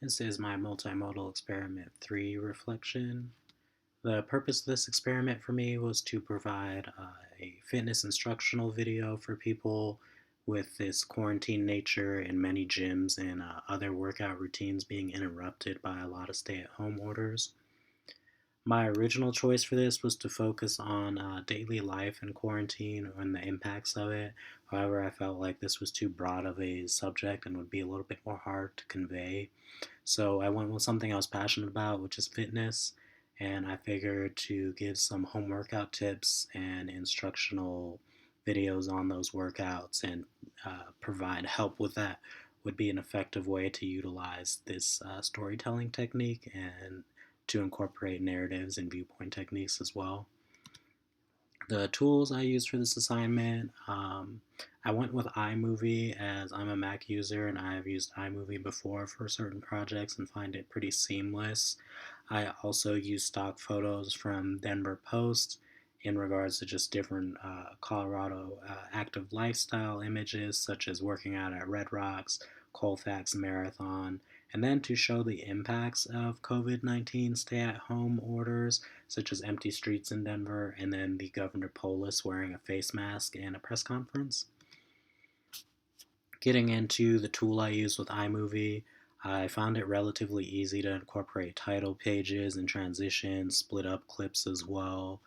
This is my multimodal experiment 3 reflection. The purpose of this experiment for me was to provide a fitness instructional video for people with this quarantine nature and many gyms and other workout routines being interrupted by a lot of stay-at-home orders. My original choice for this was to focus on daily life in quarantine and the impacts of it. However, I felt like this was too broad of a subject and would be a little bit more hard to convey. So I went with something I was passionate about, which is fitness, and I figured to give some home workout tips and instructional videos on those workouts and provide help with that would be an effective way to utilize this storytelling technique and to incorporate narratives and viewpoint techniques as well. The tools I used for this assignment, I went with iMovie as I'm a Mac user and I have used iMovie before for certain projects and find it pretty seamless. I also used stock photos from Denver Post in regards to just different Colorado active lifestyle images, such as working out at Red Rocks, Colfax Marathon, and then to show the impacts of COVID-19 stay at home orders such as empty streets in Denver, and then the Governor Polis wearing a face mask and a press conference. Getting into the tool I use with iMovie, I found it relatively easy to incorporate title pages and transitions, split up clips as well.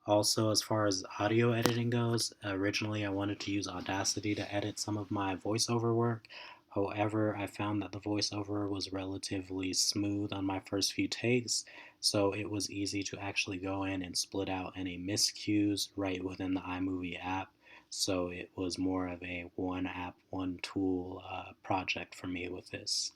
Also, as far as audio editing goes, originally I wanted to use Audacity to edit some of my voiceover work. However, I found that the voiceover was relatively smooth on my first few takes, so it was easy to actually go in and split out any miscues right within the iMovie app. So it was more of a one app, one tool project for me with this.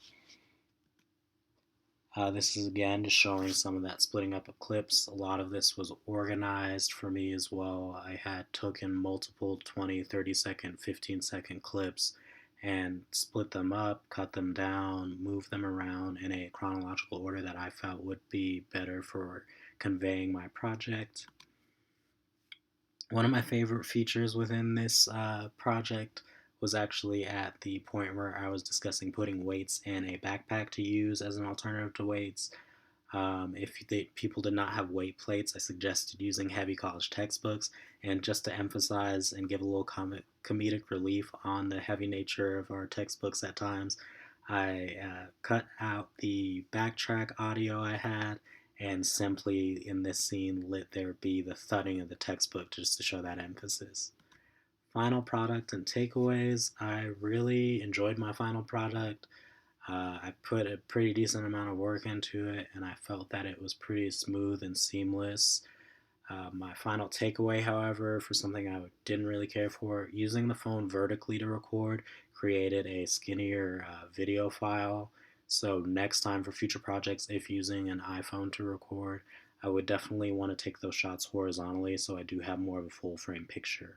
This is again just showing some of that splitting up of clips. A lot of this was organized for me as well. I had taken multiple 20, 30-second, 15-second clips and split them up, cut them down, move them around in a chronological order that I felt would be better for conveying my project. One of my favorite features within this project was actually at the point where I was discussing putting weights in a backpack to use as an alternative to weights. If people did not have weight plates, I suggested using heavy college textbooks. And just to emphasize and give a little comedic relief on the heavy nature of our textbooks at times, I cut out the backtrack audio I had and simply in this scene let there be the thudding of the textbook just to show that emphasis. Final product and takeaways. I really enjoyed my final product. I put a pretty decent amount of work into it, and I felt that it was pretty smooth and seamless. My final takeaway, however, for something I didn't really care for, using the phone vertically to record created a skinnier video file. So, next time for future projects, if using an iPhone to record, I would definitely want to take those shots horizontally so I do have more of a full frame picture.